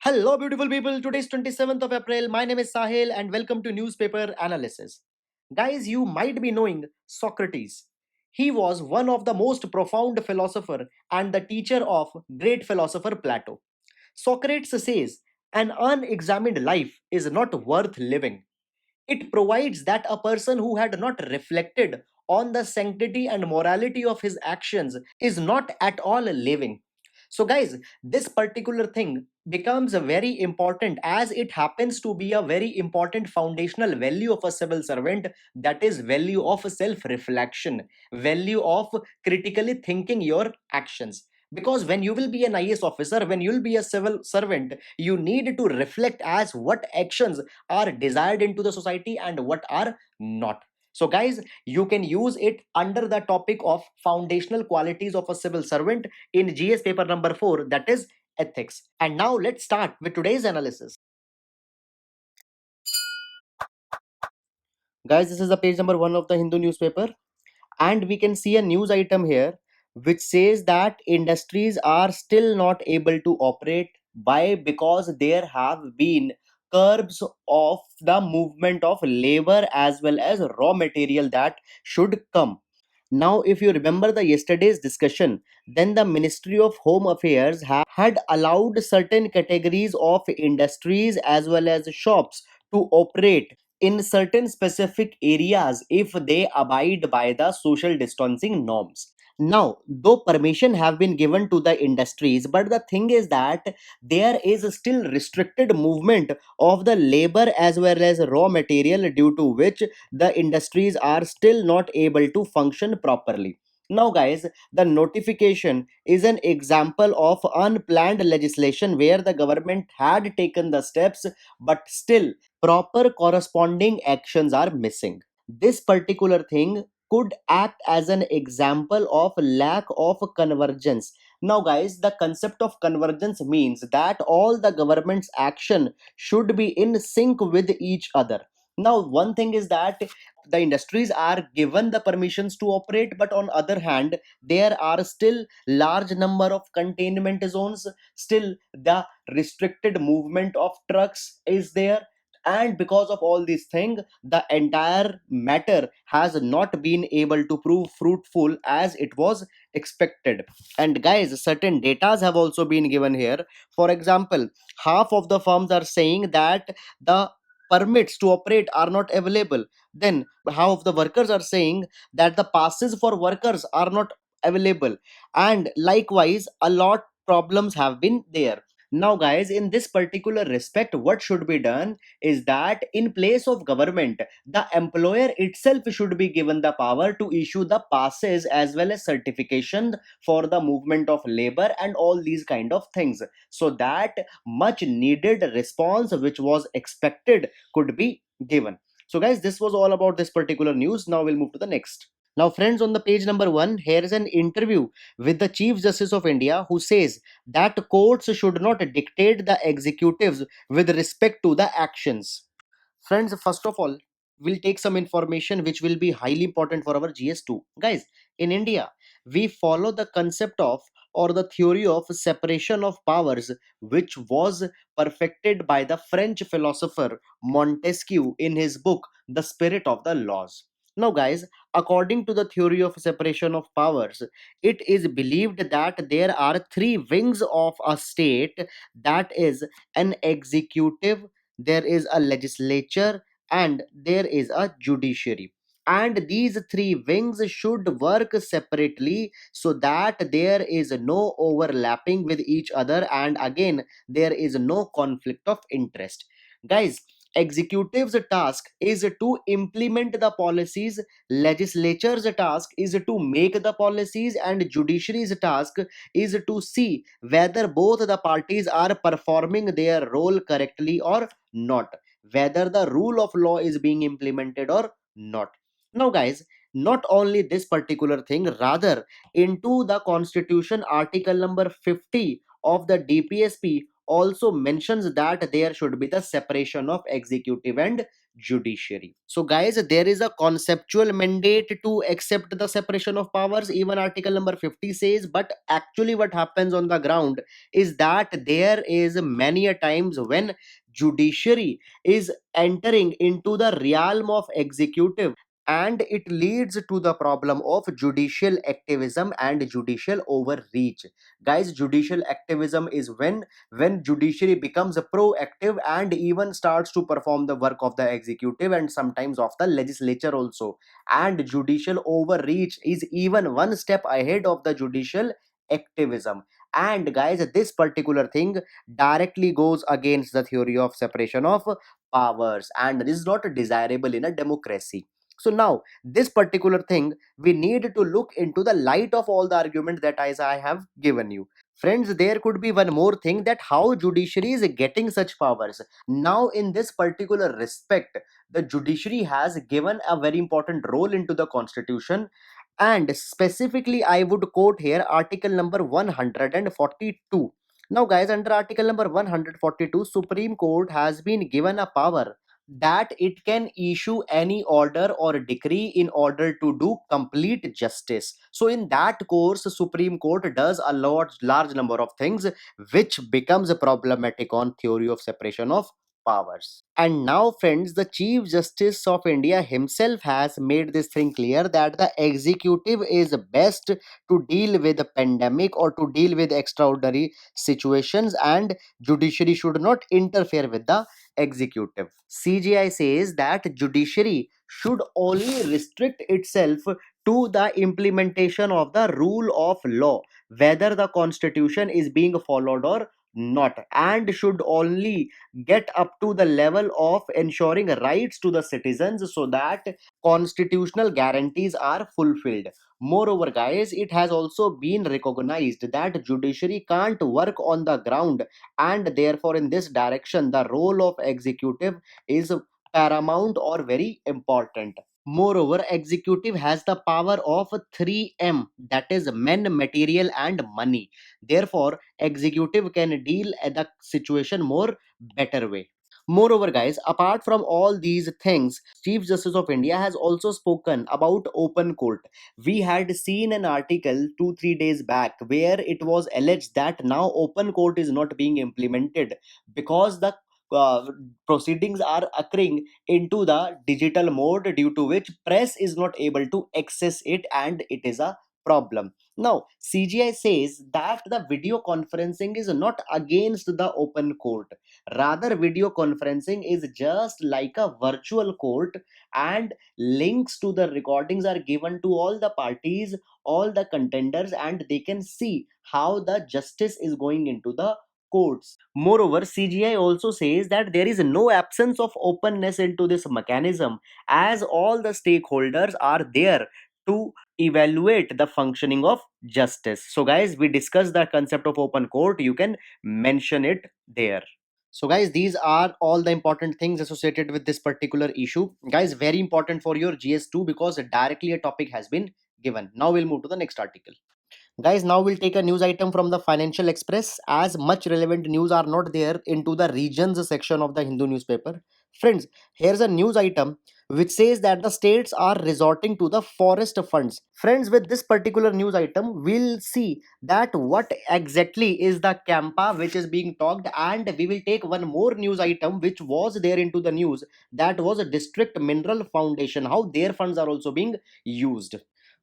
Hello, beautiful people. Today is 27th of April. My name is Sahil, and welcome to Newspaper Analysis. Guys, you might be knowing Socrates. He was one of the most profound philosopher and the teacher of great philosopher Plato. Socrates says, an unexamined life is not worth living. It provides that a person who had not reflected on the sanctity and morality of his actions is not at all living. So, guys, this particular thing becomes very important as it happens to be a very important foundational value of a civil servant, that is value of self reflection, value of critically thinking your actions. Because when you will be an IS officer, when you will be a civil servant, you need to reflect as what actions are desired into the society and what are not. So, guys, you can use it under the topic of foundational qualities of a civil servant in GS paper number 4, that is ethics. And now let's start with today's analysis. Guys, this is the page number 1 of the Hindu newspaper, and we can see a news item here which says that industries are still not able to operate. Why? Because there have been curbs of the movement of labor as well as raw material that should come. Now, if you remember the yesterday's discussion, then the Ministry of Home Affairs had allowed certain categories of industries as well as shops to operate in certain specific areas if they abide by the social distancing norms. Now, though permission have been given to the industries, but the thing is that there is still restricted movement of the labor as well as raw material, due to which the industries are still not able to function properly. Now, guys, the notification is an example of unplanned legislation where the government had taken the steps, but still proper corresponding actions are missing. This particular thing could act as an example of lack of convergence. Now, guys, the concept of convergence means that all the government's action should be in sync with each other. Now, one thing is that the industries are given the permissions to operate, but on other hand, there are still large number of containment zones. Still, the restricted movement of trucks is there, and because of all these things, the entire matter has not been able to prove fruitful as it was expected. And guys, certain datas have also been given here. For example, half of the firms are saying that the permits to operate are not available. Then half of the workers are saying that the passes for workers are not available, and likewise a lot problems have been there. Now, guys, in this particular respect, what should be done is that in place of government, the employer itself should be given the power to issue the passes as well as certification for the movement of labor and all these kind of things, so that much needed response which was expected could be given. So, guys, this was all about this particular news. Now we'll move to the next. Now, friends, on the page number 1, here is an interview with the Chief Justice of India, who says that courts should not dictate the executives with respect to the actions. Friends, first of all, we'll take some information which will be highly important for our GS2. Guys, in India, we follow the concept of or the theory of separation of powers, which was perfected by the French philosopher Montesquieu in his book The Spirit of the Laws. Now, guys, according to the theory of separation of powers, it is believed that there are three wings of a state, that is, an executive, there is a legislature, and there is a judiciary. And these three wings should work separately so that there is no overlapping with each other, and again, there is no conflict of interest. Guys, executive's task is to implement the policies, legislature's task is to make the policies, and judiciary's task is to see whether both the parties are performing their role correctly or not, whether the rule of law is being implemented or not. Now, guys, not only this particular thing, rather, into the constitution, article number 50 of the DPSP also mentions that there should be the separation of executive and judiciary. So guys, there is a conceptual mandate to accept the separation of powers, even article number 50 says, but actually what happens on the ground is that there is many a times when judiciary is entering into the realm of executive, and it leads to the problem of judicial activism and judicial overreach. Guys, judicial activism is when judiciary becomes proactive and even starts to perform the work of the executive and sometimes of the legislature also, and judicial overreach is even one step ahead of the judicial activism. And guys, this particular thing directly goes against the theory of separation of powers, and this is not desirable in a democracy. So now this particular thing we need to look into the light of all the argument that as I have given you. Friends, there could be one more thing, that how judiciary is getting such powers. Now in this particular respect, the judiciary has given a very important role into the constitution, and specifically I would quote here article number 142. Now guys, under article number 142, Supreme Court has been given a power that it can issue any order or decree in order to do complete justice. So in that course, Supreme Court does a large number of things which becomes problematic on theory of separation of powers. And now friends, the Chief Justice of India himself has made this thing clear that the executive is best to deal with the pandemic or to deal with extraordinary situations, and judiciary should not interfere with the executive. CGI says that judiciary should only restrict itself to the implementation of the rule of law, whether the constitution is being followed or not, and should only get up to the level of ensuring rights to the citizens so that constitutional guarantees are fulfilled. Moreover guys, it has also been recognized that judiciary can't work on the ground, and therefore in this direction the role of executive is paramount or very important. Moreover, executive has the power of 3M, that is men, material and money. Therefore executive can deal at the situation more better way. Moreover, guys, apart from all these things, Chief Justice of India has also spoken about open court. We had seen an article 2 3 days back where it was alleged that now open court is not being implemented because the uh, proceedings are occurring into the digital mode, due to which press is not able to access it, and it is a problem. Now, CGI says that the video conferencing is not against the open court. Rather, video conferencing is just like a virtual court, and links to the recordings are given to all the parties, all the contenders, and they can see how the justice is going into the courts. Moreover, CGI also says that there is no absence of openness into this mechanism, as all the stakeholders are there to evaluate the functioning of justice. So, guys, we discussed the concept of open court. You can mention it there. So guys, these are all the important things associated with this particular issue. Guys, very important for your GS2 because directly a topic has been given. Now we'll move to the next article. Guys, now we'll take a news item from the Financial Express, as much relevant news are not there into the regions section of the Hindu newspaper. Friends, here's a news item which says that the states are resorting to the forest funds. Friends, with this particular news item, we'll see that what exactly is the Campa which is being talked, and we will take one more news item which was there into the news, that was a District Mineral Foundation, how their funds are also being used.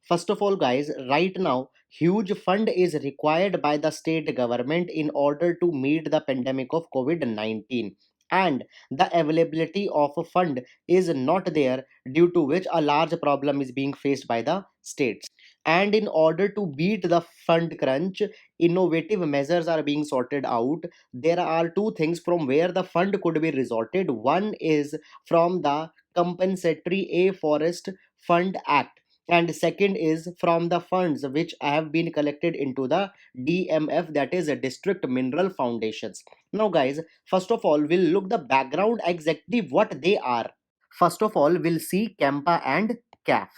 First of all, guys, right now huge fund is required by the state government in order to meet the pandemic of COVID-19, and the availability of a fund is not there, due to which a large problem is being faced by the states. And in order to beat the fund crunch, innovative measures are being sorted out. There are two things from where the fund could be resorted. One is from the compensatory a forest fund act, and second is from the funds which have been collected into the DMF, that is a District Mineral Foundations. Now guys, first of all we'll look the background exactly what they are. First of all, we'll see Campa and CAF.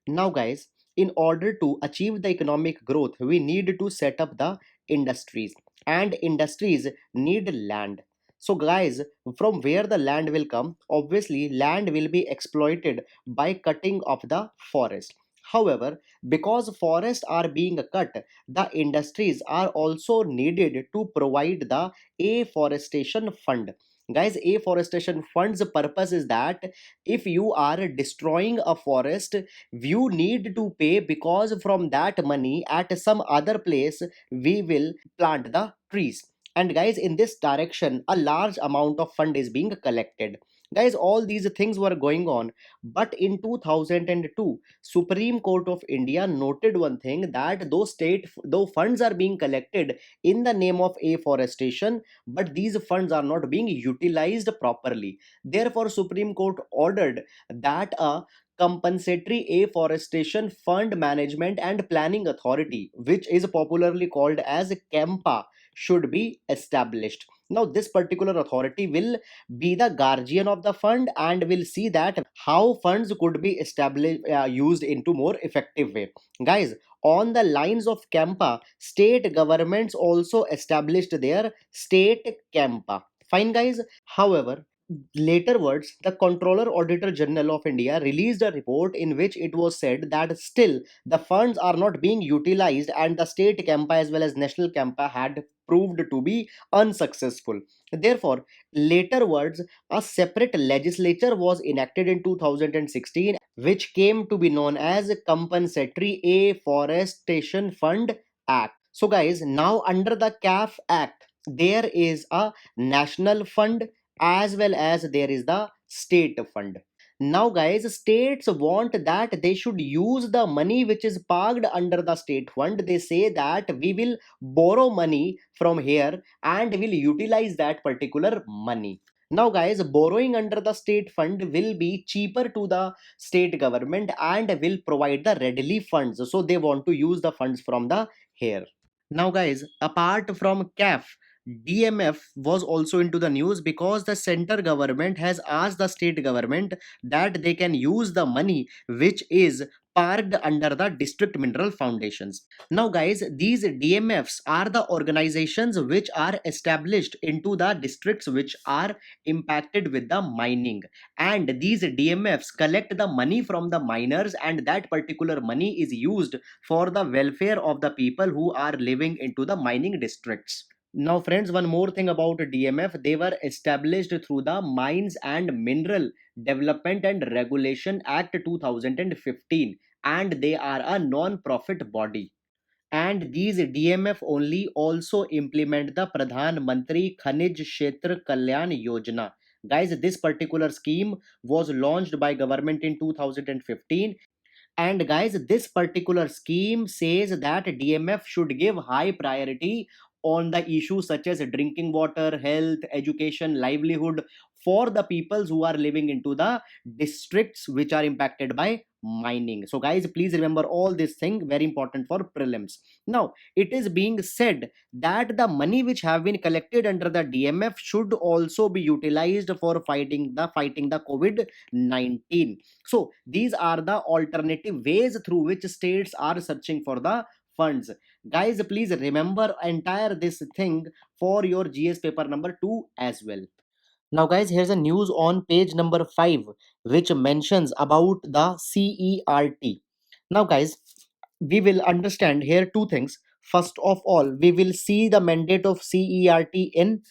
Now guys, in order to achieve the economic growth, we need to set up the industries. and industries need land. So, guys, from where the land will come? Obviously, land will be exploited by cutting of the forest. However, because forests are being cut, the industries are also needed to provide the afforestation fund. Guys, afforestation fund's purpose is that if you are destroying a forest, you need to pay, because from that money at some other place we will plant the trees. And guys, in this direction a large amount of fund is being collected. Guys, all these things were going on, but in 2002 Supreme Court of India noted one thing, that though funds are being collected in the name of afforestation, but these funds are not being utilized properly. Therefore, Supreme Court ordered that a compensatory afforestation fund management and planning authority, which is popularly called as KEMPA, should be established. Now, this particular authority will be the guardian of the fund and will see that how funds could be established, used into more effective way. Guys, on the lines of KEMPA, state governments also established their state KEMPA. Fine, guys. However, later words, the Controller Auditor General of India released a report in which it was said that still the funds are not being utilized and the state Campa as well as national Campa had proved to be unsuccessful. Therefore, later words, a separate legislature was enacted in 2016 which came to be known as Compensatory Afforestation Fund Act. So, guys, now under the CAF Act, there is a national fund as well as there is the state fund. Now, guys, states want that they should use the money which is parked under the state fund. They say that we will borrow money from here and will utilize that particular money. Now, guys, borrowing under the state fund will be cheaper to the state government and will provide the readily funds. So they want to use the funds from the here. Now, guys, apart from CAF, DMF was also into the news because the center government has asked the state government that they can use the money which is parked under the district mineral foundations. Now, guys, these DMFs are the organizations which are established into the districts which are impacted with the mining, and these DMFs collect the money from the miners, and that particular money is used for the welfare of the people who are living into the mining districts. Now, friends, one more thing about DMF. They were established through the Mines and Mineral Development and Regulation Act 2015, and they are a non-profit body. And these DMF only also implement the Pradhan Mantri Khanij Kshetra Kalyan Yojana. Guys, this particular scheme was launched by government in 2015. And guys, this particular scheme says that DMF should give high priority on the issues such as drinking water, health, education, livelihood for the peoples who are living into the districts which are impacted by mining. So, guys, please remember all this thing, very important for prelims. Now, it is being said that the money which have been collected under the DMF should also be utilized for fighting the COVID-19. So these are the alternative ways through which states are searching for the funds. Guys, please remember entire this thing for your GS paper number 2 as well. Now, guys, here's a news on page number 5 which mentions about the CERT. Now, guys, we will understand here two things. First of all, we will see the mandate of CERT in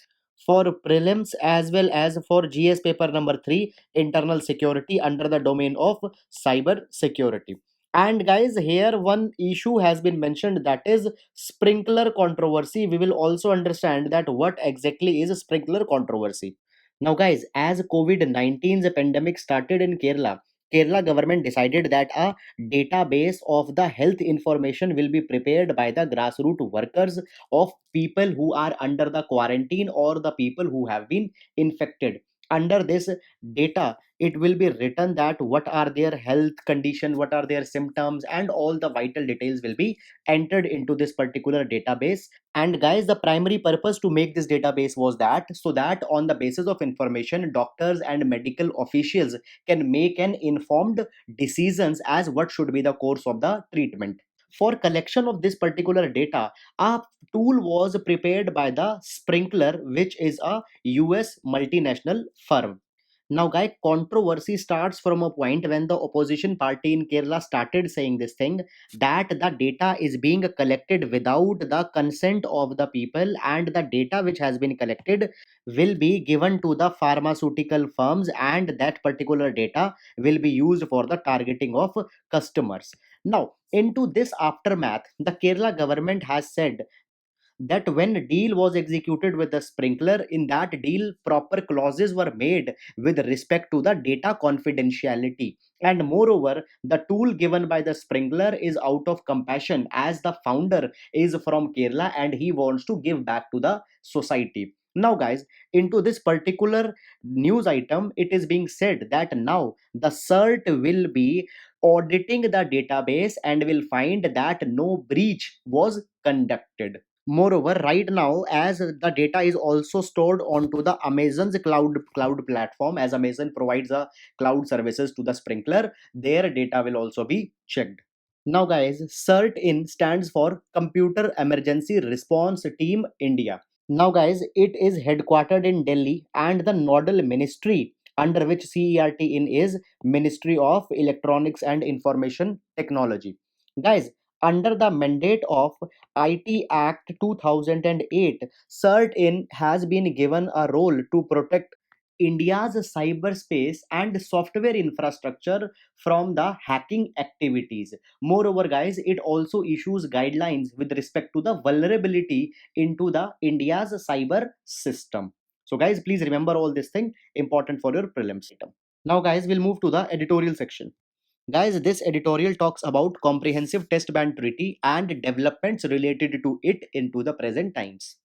for prelims as well as for GS paper number 3, internal security, under the domain of cyber security. And guys, here one issue has been mentioned, that is sprinkler controversy. We will also understand that what exactly is a sprinkler controversy. Now, guys, as COVID-19's pandemic started in Kerala government decided that a database of the health information will be prepared by the grassroots workers of people who are under the quarantine or the people who have been infected. Under this data, it will be written that what are their health condition, what are their symptoms, and all the vital details will be entered into this particular database. And guys, the primary purpose to make this database was that so that on the basis of information, doctors and medical officials can make an informed decisions as what should be the course of the treatment. For collection of this particular data, a tool was prepared by the Sprinkler, which is a US multinational firm. Now, guy, controversy starts from a point when the opposition party in Kerala started saying this thing, that the data is being collected without the consent of the people, and the data which has been collected will be given to the pharmaceutical firms, and that particular data will be used for the targeting of customers. Now, into this aftermath, the Kerala government has said that when deal was executed with the Sprinkler, in that deal proper clauses were made with respect to the data confidentiality, and moreover the tool given by the Sprinkler is out of compassion, as the founder is from Kerala and he wants to give back to the society. Now, guys, into this particular news item, it is being said that now the CERT will be auditing the database and will find that no breach was conducted. Moreover, right now, as the data is also stored onto the Amazon's cloud platform, as Amazon provides a cloud services to the Sprinkler, their data will also be checked. Now, guys, CERT-IN stands for Computer Emergency Response Team India. Now, guys, it is headquartered in Delhi, and the nodal ministry under which CERT-IN is Ministry of Electronics and Information Technology. Guys, under the mandate of IT Act 2008, CERT-IN has been given a role to protect India's cyberspace and software infrastructure from the hacking activities. Moreover, guys, it also issues guidelines with respect to the vulnerability into the India's cyber system. So, guys, please remember all this thing important for your prelims. Now, guys, we'll move to the editorial section. Guys, this editorial talks about comprehensive test ban treaty and developments related to it into the present times.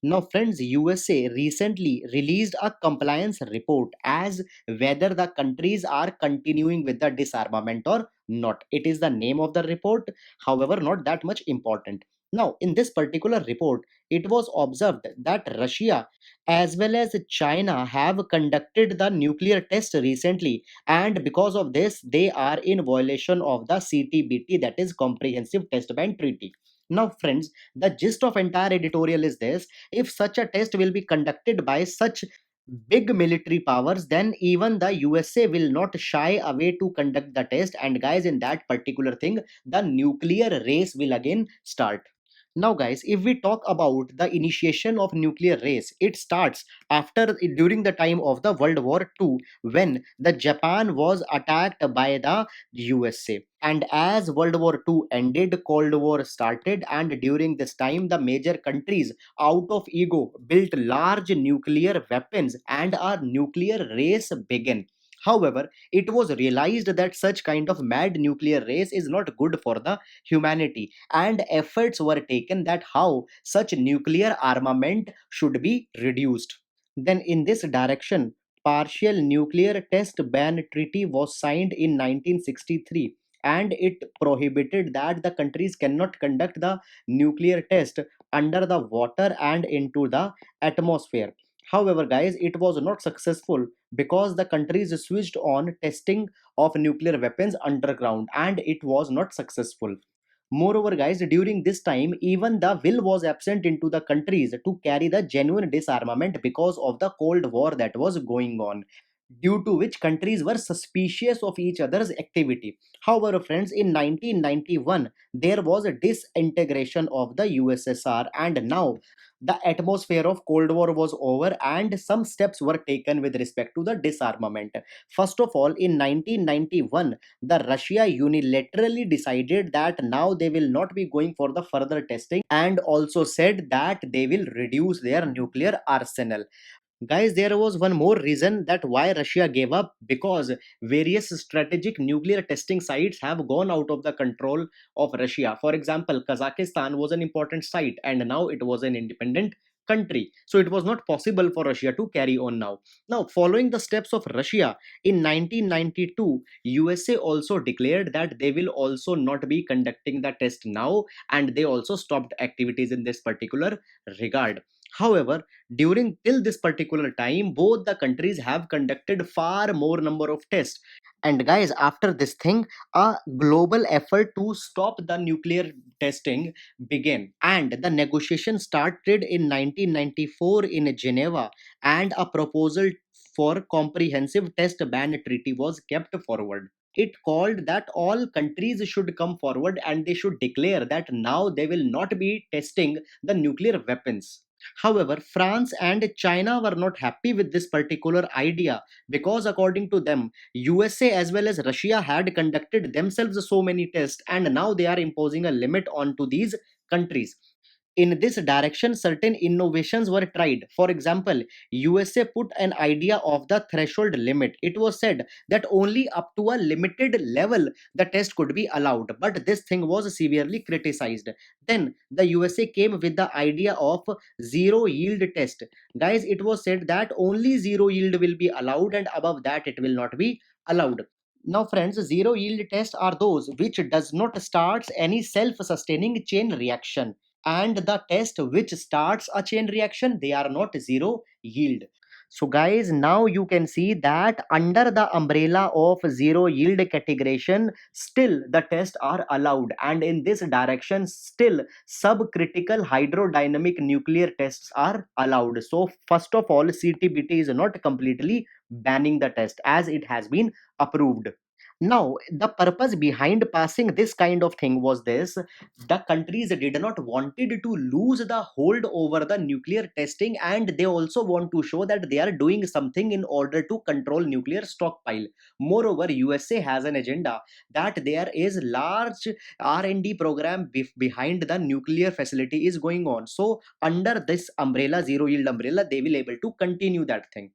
Now, friends, USA recently released a compliance report as whether the countries are continuing with the disarmament or not. It is the name of the report, however, not that much important. Now, in this particular report, it was observed that Russia as well as China have conducted the nuclear test recently, and because of this they are in violation of the CTBT, that is Comprehensive Test Ban Treaty. Now, friends, the gist of entire editorial is this: if such a test will be conducted by such big military powers, then even the USA will not shy away to conduct the test, and guys, in that particular thing the nuclear race will again start. Now, guys, if we talk about the initiation of nuclear race, it starts after during the time of the World War II, when the Japan was attacked by the USA. And as World War II ended, Cold War started, and during this time, the major countries, out of ego, built large nuclear weapons, and a nuclear race began. However, it was realized that such kind of mad nuclear race is not good for the humanity, and efforts were taken that how such nuclear armament should be reduced. Then, in this direction, partial nuclear test ban treaty was signed in 1963, and it prohibited that the countries cannot conduct the nuclear test under the water and into the atmosphere. However, guys, it was not successful because the countries switched on testing of nuclear weapons underground, and it was not successful. Moreover, guys, during this time, even the will was absent into the countries to carry the genuine disarmament because of the Cold War that was going on, due to which countries were suspicious of each other's activity. However, friends, in 1991, there was a disintegration of the USSR, and now the atmosphere of Cold War was over, and some steps were taken with respect to the disarmament. First of all, in 1991, the Russia unilaterally decided that now they will not be going for the further testing, and also said that they will reduce their nuclear arsenal. Guys, there was one more reason that why Russia gave up, because various strategic nuclear testing sites have gone out of the control of Russia. For example, Kazakhstan was an important site, and now it was an independent country. So it was not possible for Russia to carry on now. Now, following the steps of Russia, in 1992, USA also declared that they will also not be conducting the test now, and they also stopped activities in this particular regard. However, during till this particular time, both the countries have conducted far more number of tests, And guys, after this thing, a global effort to stop the nuclear testing began, and the negotiation started in 1994 in Geneva, and a proposal for comprehensive test ban treaty was kept forward. It called that all countries should come forward and they should declare that now they will not be testing the nuclear weapons. However, France and China were not happy with this particular idea, because according to them, USA as well as Russia had conducted themselves so many tests, and now they are imposing a limit onto these countries. In this direction, certain innovations were tried. For example, USA put an idea of the threshold limit. It was said that only up to a limited level the test could be allowed, but this thing was severely criticized. Then the USA came with the idea of zero yield test. Guys, it was said that only zero yield will be allowed, and above that it will not be allowed. Now friends, zero yield tests are those which does not starts any self sustaining chain reaction, and the test which starts a chain reaction, they are not zero yield. So guys, now you can see that under the umbrella of zero yield categorization, still the tests are allowed, and in this direction still subcritical hydrodynamic nuclear tests are allowed. So first of all, CTBT is not completely banning the test as it has been approved. Now, the purpose behind passing this kind of thing was this: the countries did not wanted to lose the hold over the nuclear testing, and they also want to show that they are doing something in order to control nuclear stockpile. Moreover, USA has an agenda that there is large R&D program behind the nuclear facility is going on. So under this umbrella, zero yield umbrella, they will able to continue that thing.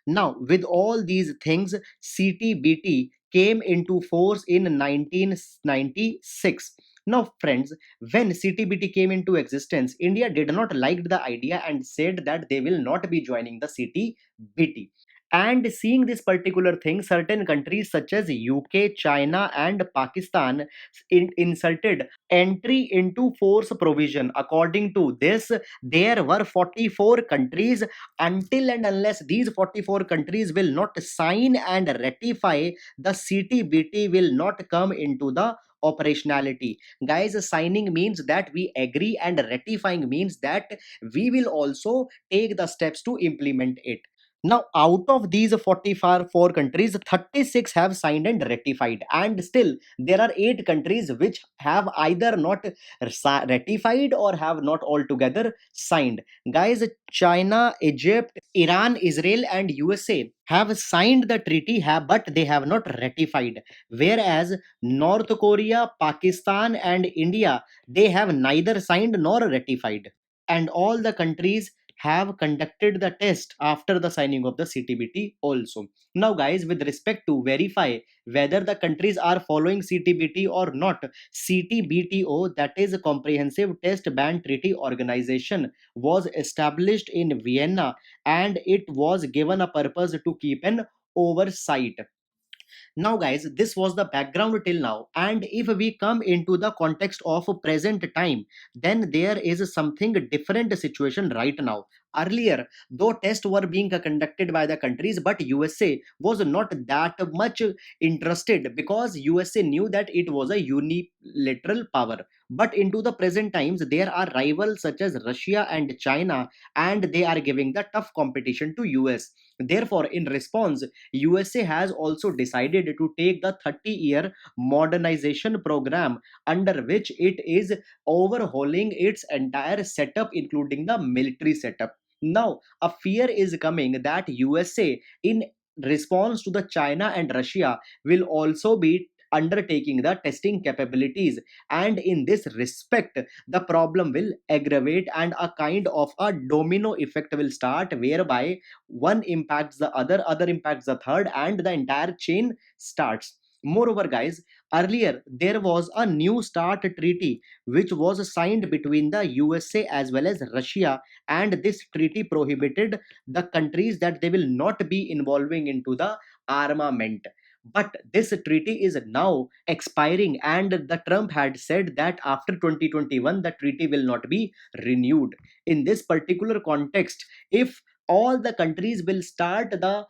Now, with all these things, CTBT came into force in 1996. Now, friends, when CTBT came into existence, India did not like the idea and said that they will not be joining the CTBT. And seeing this particular thing, certain countries such as UK, China, and Pakistan inserted entry into force provision. According to this, there were 44 countries. Until and unless these 44 countries will not sign and ratify, the CTBT will not come into the operationality. Guys, signing means that we agree, and ratifying means that we will also take the steps to implement it. Now, out of these 44 countries, 36 have signed and ratified, and still there are 8 countries which have either not ratified or have not altogether signed. Guys, China, Egypt, Iran, Israel, and USA have signed the treaty, but they have not ratified. Whereas North Korea, Pakistan, and India, they have neither signed nor ratified. And all the countries have conducted the test after the signing of the CTBT also. Now, guys, with respect to verify whether the countries are following CTBT or not, CTBTO, that is a Comprehensive Test Ban Treaty Organization, was established in Vienna, and it was given a purpose to keep an oversight. Now, guys, this was the background till now, and if we come into the context of present time, then there is something different situation right now. Earlier, though tests were being conducted by the countries, but USA was not that much interested, because USA knew that it was a unilateral power. But into the present times, there are rivals such as Russia and China, and they are giving the tough competition to US. Therefore, in response, USA has also decided to take the 30-year modernization program, under which it is overhauling its entire setup, including the military setup. Now, a fear is coming that USA, in response to the China and Russia, will also be undertaking the testing capabilities, and in this respect the problem will aggravate, and a kind of a domino effect will start, whereby one impacts the other impacts the third, and the entire chain starts. Moreover, guys, earlier there was a new start treaty which was signed between the USA as well as Russia, and this treaty prohibited the countries that they will not be involving into the armament. But this treaty is now expiring, and the Trump had said that after 2021 the treaty will not be renewed. In this particular context, if all the countries will start the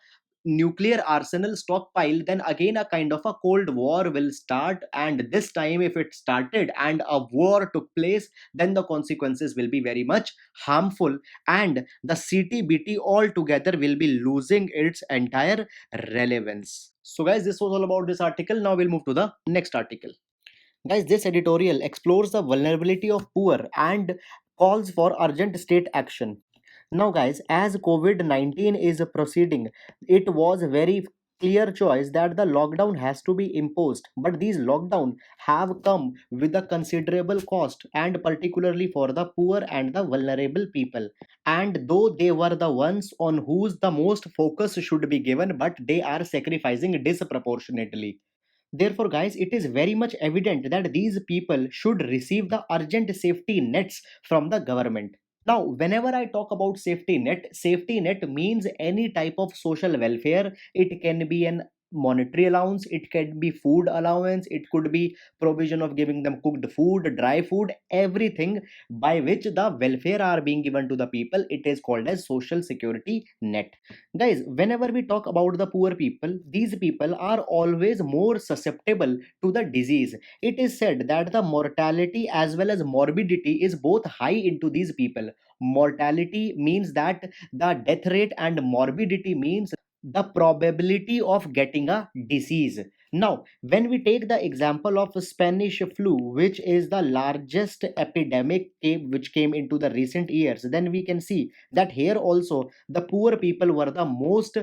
nuclear arsenal stockpile, then again a kind of a cold war will start. And this time, if it started and a war took place, then the consequences will be very much harmful, and the CTBT altogether will be losing its entire relevance. So, guys, this was all about this article. Now we'll move to the next article. Guys, this editorial explores the vulnerability of poor and calls for urgent state action. Now, guys, as COVID 19 is proceeding, it was very clear choice that the lockdown has to be imposed. But these lockdown have come with a considerable cost, and particularly for the poor and the vulnerable people. And though they were the ones on whose the most focus should be given, but they are sacrificing disproportionately. Therefore, guys, it is very much evident that these people should receive the urgent safety nets from the government. Now, whenever I talk about safety net means any type of social welfare. It can be an monetary allowance, it can be food allowance, it could be provision of giving them cooked food, dry food, everything by which the welfare are being given to the people. It is called as social security net. Guys, whenever we talk about the poor people, these people are always more susceptible to the disease. It is said that the mortality as well as morbidity is both high into these people. Mortality means that the death rate, and morbidity means the probability of getting a disease. Now, when we take the example of Spanish flu, which is the largest epidemic which came into the recent years, then we can see that here also the poor people were the most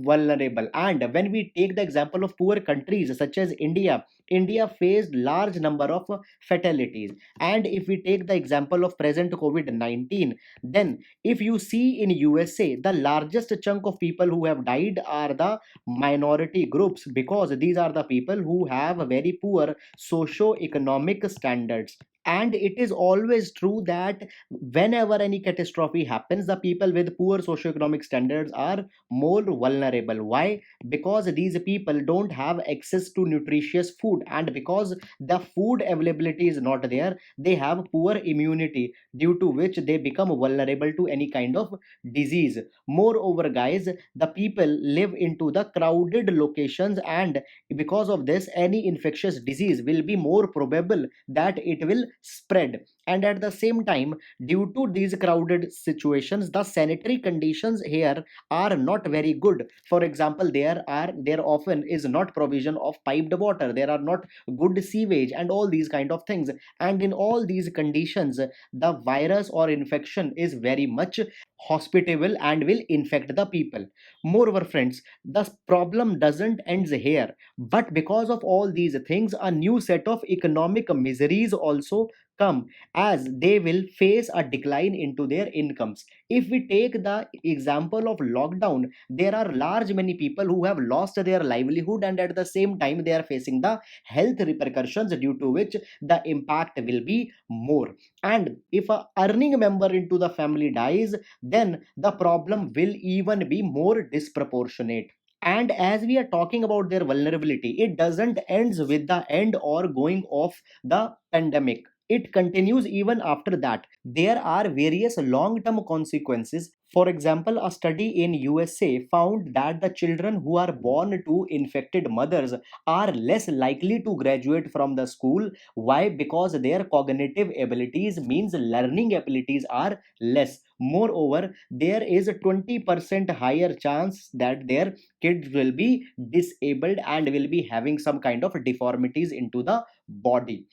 vulnerable. And when we take the example of poor countries such as India, India faced large number of fatalities. And if we take the example of present COVID 19, then if you see in USA, the largest chunk of people who have died are the minority groups, because these are the people who have very poor socio-economic standards. And it is always true that whenever any catastrophe happens, the people with poor socio-economic standards are more vulnerable. Why? Because these people don't have access to nutritious food, and because the food availability is not there, they have poor immunity, due to which they become vulnerable to any kind of disease. Moreover, guys, the people live into the crowded locations, and because of this, any infectious disease will be more probable that it will spread. And at the same time, due to these crowded situations, the sanitary conditions here are not very good. For example, there often is not provision of piped water, there are not good sewage and all these kind of things. And in all these conditions, the virus or infection is very much hospitable and will infect the people. Moreover, friends, the problem doesn't end here, but because of all these things, a new set of economic miseries also come, as they will face a decline into their incomes. If we take the example of lockdown, there are large many people who have lost their livelihood, and at the same time they are facing the health repercussions, due to which the impact will be more. And if a earning member into the family dies, then the problem will even be more disproportionate. And as we are talking about their vulnerability, it doesn't ends with the end or going off the pandemic. It continues even after that. There are various long term consequences. For example, a study in USA found that the children who are born to infected mothers are less likely to graduate from the school. Why? Because their cognitive abilities, means learning abilities, are less. Moreover, there is a 20% higher chance that their kids will be disabled and will be having some kind of deformities into the body.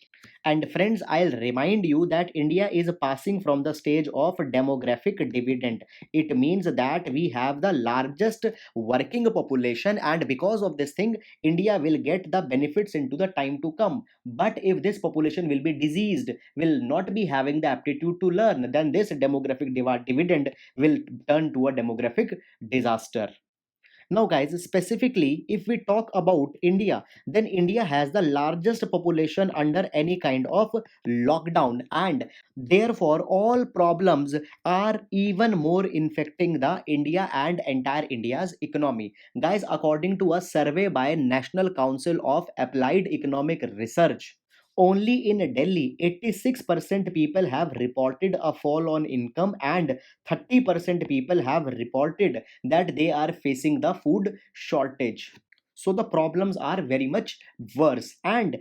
And friends, I'll remind you that India is passing from the stage of demographic dividend. It means that we have the largest working population, and because of this thing, India will get the benefits into the time to come. But if this population will be diseased, will not be having the aptitude to learn, then this demographic dividend will turn to a demographic disaster. Now, guys, specifically, if we talk about India, then India has the largest population under any kind of lockdown, and therefore, all problems are even more infecting the India and entire India's economy. Guys, according to a survey by National Council of Applied Economic Research, Only in Delhi, 86% people have reported a fall on income, and 30% people have reported that they are facing the food shortage. So the problems are very much worse, and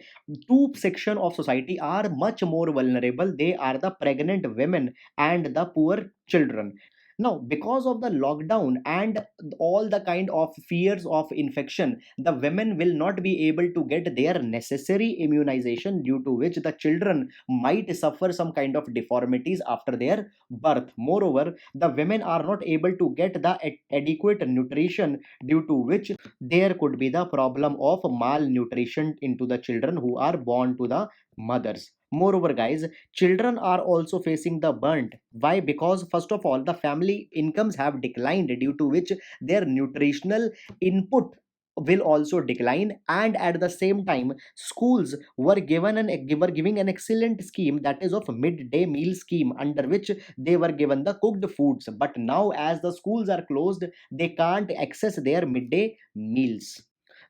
two section of society are much more vulnerable. They are the pregnant women and the poor children. Now, because of the lockdown and all the kind of fears of infection, the women will not be able to get their necessary immunization, due to which the children might suffer some kind of deformities after their birth. Moreover, the women are not able to get the adequate nutrition, due to which there could be the problem of malnutrition into the children who are born to the mothers. Moreover, guys, children are also facing the burnt. Why? Because first of all, the family incomes have declined, due to which their nutritional input will also decline, and at the same time schools were were giving an excellent scheme, that is of midday meal scheme, under which they were given the cooked foods. But now, as the schools are closed, they can't access their midday meals.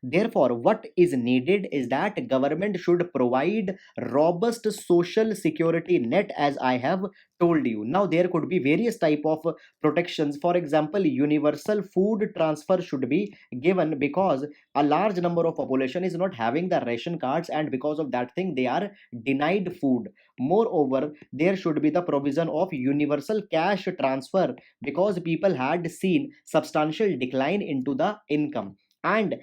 Therefore, what is needed is that government should provide robust social security net, as I have told you. Now, there could be various type of protections. For example, universal food transfer should be given, because a large number of population is not having the ration cards, and because of that thing they are denied food. Moreover, there should be the provision of universal cash transfer, because people had seen substantial decline into the income. And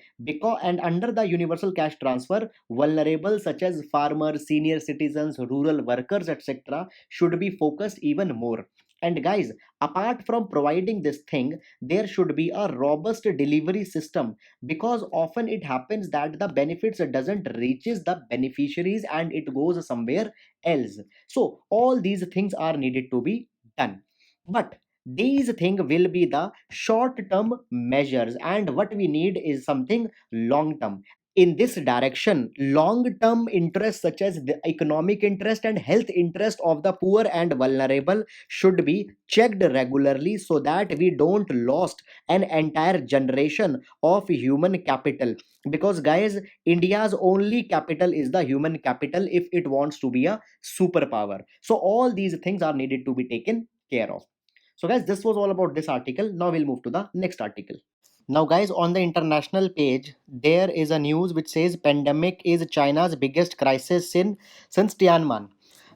under the universal cash transfer, vulnerable such as farmers, senior citizens, rural workers, etc., should be focused even more. And guys, apart from providing this thing, there should be a robust delivery system, because often it happens that the benefits doesn't reaches the beneficiaries and it goes somewhere else. So all these things are needed to be done. But these things will be the short term measures, and what we need is something long term. In this direction, long term interests such as the economic interest and health interest of the poor and vulnerable should be checked regularly, so that we don't lost an entire generation of human capital. Because guys, India's only capital is the human capital if it wants to be a superpower. So all these things are needed to be taken care of. So guys, this was all about this article. Now we'll move to the next article. Now guys, on the international page, there is a news which says pandemic is China's biggest crisis since Tiananmen.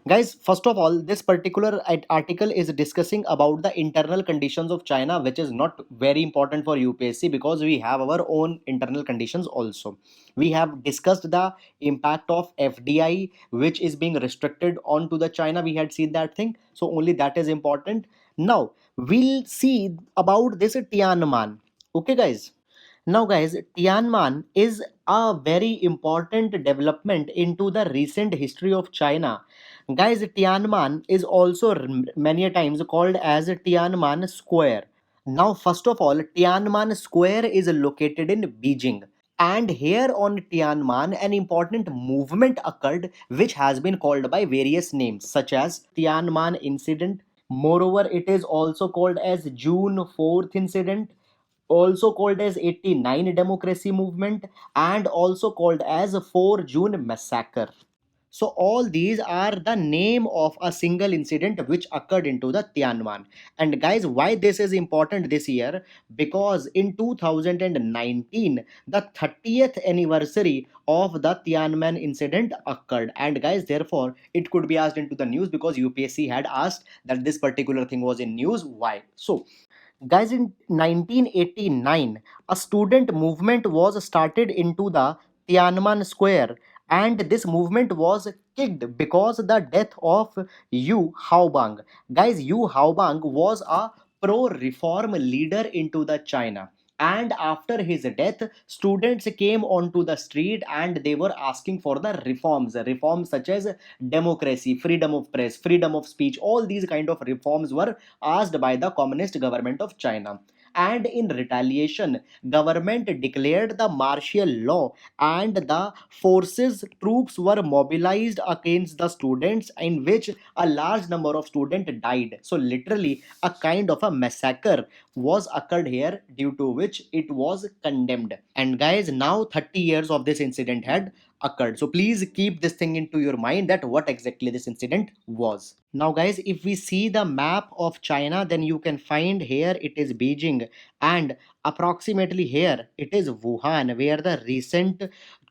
Guys, first of all, this particular article is discussing about the internal conditions of China, which is not very important for UPSC, because we have our own internal conditions also. We have discussed the impact of FDI, which is being restricted onto the China. We had seen that thing, so only that is important. Now we'll see about this Tiananmen. Okay, guys. Now, guys, Tiananmen is a very important development into the recent history of China. Guys, Tiananmen is also many a times called as Tiananmen Square. Now, first of all, Tiananmen Square is located in Beijing. And here on Tiananmen, an important movement occurred which has been called by various names, such as Tiananmen Incident. Moreover, it is also called as June 4th Incident, also called as 89 Democracy Movement, and also called as 4 June Massacre. So all these are the name of a single incident which occurred into the Tiananmen. And guys, why this is important this year? Because in 2019, the 30th anniversary of the Tiananmen incident occurred. And guys, therefore, it could be asked into the news, because UPSC had asked that this particular thing was in news. Why? So guys, in 1989, a student movement was started into the Tiananmen Square, and this movement was kicked because the death of Yu Haobang. Guys, Yu Haobang was a pro-reform leader into the China. And after his death, students came onto the street and they were asking for the reforms such as democracy, freedom of press, freedom of speech. All these kind of reforms were asked by the communist government of China. And in retaliation, government declared the martial law, and the forces troops were mobilized against the students, in which a large number of students died. So literally a kind of a massacre was occurred here, due to which it was condemned. And guys, now 30 years of this incident had occurred. So please keep this thing into your mind, that what exactly this incident was. Now guys, if we see the map of China, then you can find here it is Beijing, and approximately here it is Wuhan, where the recent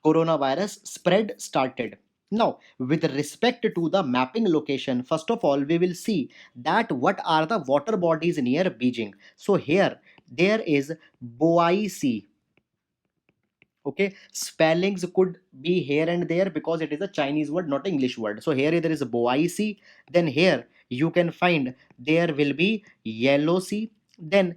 coronavirus spread started. Now, with respect to the mapping location, first of all, we will see that what are the water bodies near Beijing. So here there is Boai Sea. Okay, spellings could be here and there because it is a Chinese word, not an English word. So here there is a Boai Sea. Then here you can find there will be Yellow Sea. Then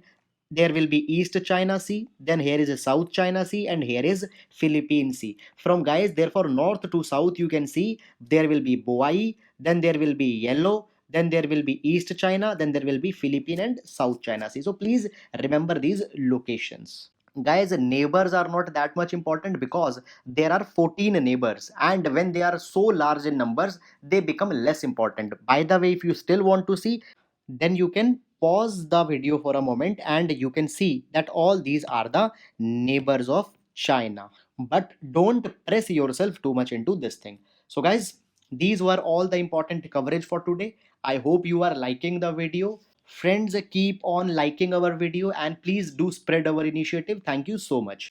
there will be East China Sea. Then here is a South China Sea, and here is Philippine Sea. From guys, therefore north to south you can see there will be Boai. Then there will be Yellow. Then there will be East China. Then there will be Philippine and South China Sea. So please remember these locations. Guys, neighbors are not that much important because there are 14 neighbors, and when they are so large in numbers they become less important. By the way, if you still want to see, then you can pause the video for a moment and you can see that all these are the neighbors of China. But don't press yourself too much into this thing. So guys, these were all the important coverage for today. I hope you are liking the video. Friends, keep on liking our video and please do spread our initiative. Thank you so much.